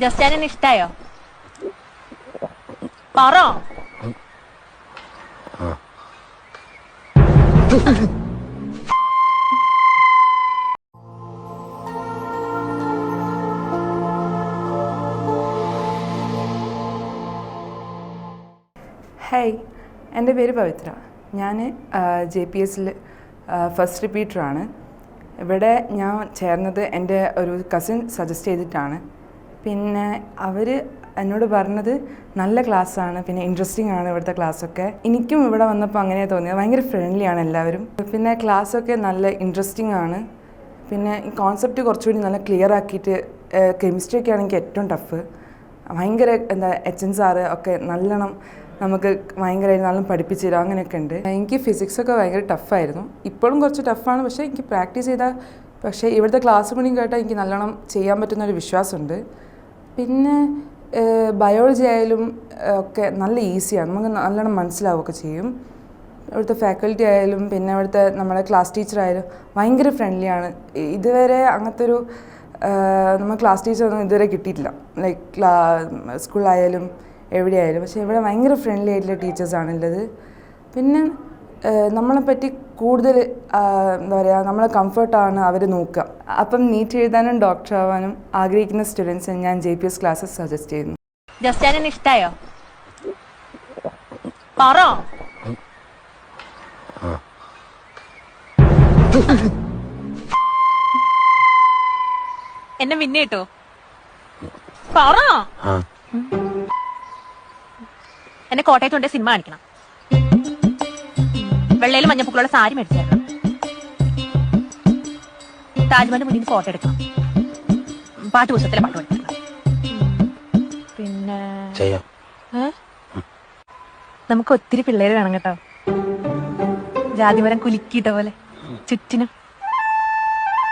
ജസ്റ്റാനിന് ഇഷ്ടായോ? പറ. ഹായ്, എൻ്റെ പേര് പവിത്ര. ഞാൻ JPS ഫസ്റ്റ് റിപ്പീറ്ററാണ്. ഇവിടെ ഞാൻ ചേർന്നത് എൻ്റെ ഒരു കസിൻ സജസ്റ്റ് ചെയ്തിട്ടാണ്. പിന്നെ അവർ എന്നോട് പറഞ്ഞത് നല്ല ക്ലാസ്സാണ്, പിന്നെ ഇൻട്രസ്റ്റിംഗ് ആണ് ഇവിടുത്തെ ക്ലാസ്സൊക്കെ. എനിക്കും ഇവിടെ വന്നപ്പോൾ അങ്ങനെ തോന്നിയത്. ഭയങ്കര ഫ്രണ്ട്ലി ആണ് എല്ലാവരും. പിന്നെ ക്ലാസ്സൊക്കെ നല്ല ഇൻട്രസ്റ്റിംഗ് ആണ്. പിന്നെ ഈ കോൺസെപ്റ്റ് കുറച്ചുകൂടി നല്ല ക്ലിയർ ആക്കിയിട്ട്, കെമിസ്ട്രി ഒക്കെ ആണെങ്കിൽ ഏറ്റവും ടഫ്. ഭയങ്കര HN സാറ് ഒക്കെ നല്ലോണം നമുക്ക് ഭയങ്കരമായിട്ട് നല്ല പഠിപ്പിച്ചു തരും, അങ്ങനെയൊക്കെ ഉണ്ട്. എനിക്ക് ഫിസിക്സൊക്കെ ഭയങ്കര ടഫായിരുന്നു. ഇപ്പോഴും കുറച്ച് ടഫാണ്, പക്ഷേ എനിക്ക് പ്രാക്ടീസ് ചെയ്താൽ, പക്ഷേ ഇവിടുത്തെ ക്ലാസ് കൂടി കേട്ടാൽ എനിക്ക് നല്ലോണം ചെയ്യാൻ പറ്റുന്നൊരു വിശ്വാസമുണ്ട്. പിന്നെ ബയോളജി ആയാലും ഒക്കെ നല്ല ഈസിയാണ്, നമുക്ക് നല്ലോണം മനസ്സിലാവുകയൊക്കെ ചെയ്യും. ഇവിടുത്തെ ഫാക്കൽറ്റി ആയാലും പിന്നെ ഇവിടുത്തെ നമ്മുടെ ക്ലാസ് ടീച്ചറായാലും ഭയങ്കര ഫ്രണ്ട്ലിയാണ്. ഇതുവരെ അങ്ങനത്തെ ഒരു നമ്മൾ ക്ലാസ് ടീച്ചറൊന്നും ഇതുവരെ കിട്ടിയിട്ടില്ല, ലൈക്ക് സ്കൂളിലായാലും എവിടെയായാലും. പക്ഷേ ഇവിടെ ഭയങ്കര ഫ്രണ്ട്ലി ആയിട്ടുള്ള ടീച്ചേഴ്സാണുള്ളത്. പിന്നെ നമ്മളെപ്പറ്റി കൂടുതൽ എന്താ പറയുക, നമ്മളെ കംഫർട്ടാണ് അവർ നോക്കുക. അപ്പം നീറ്റ് എഴുതാനും ഡോക്ടർ ആവാനും ആഗ്രഹിക്കുന്ന സ്റ്റുഡൻസിന് ഞാൻ JPS ക്ലാസ്സസ് സജസ്റ്റ് ചെയ്യുന്നു. ജസ്റ്റാനിന് ഇഷ്ടായോ? പറ. എന്നെ പിന്നെ കിട്ടോ? പറ. എന്നെ കോട്ടയത്ത് കൊണ്ട് സിനിമ കാണിക്കണം. വെള്ളയിൽ മഞ്ഞപ്പൂക്കളുള്ള സാരി മേടിച്ചായിരുന്നു. താജ്മഹലിന് മുന്നിൽ ഫോട്ടോ എടുക്കണം. പാട്ട് പുസ്തകത്തിലെ പാട്ട് പഠിക്കണം. പിന്നെ നമുക്ക് ഒത്തിരി പിള്ളേര് വേണം കേട്ടോ. ജാതിമരം കുലുക്കിയിട്ട പോലെ ചുറ്റിനും.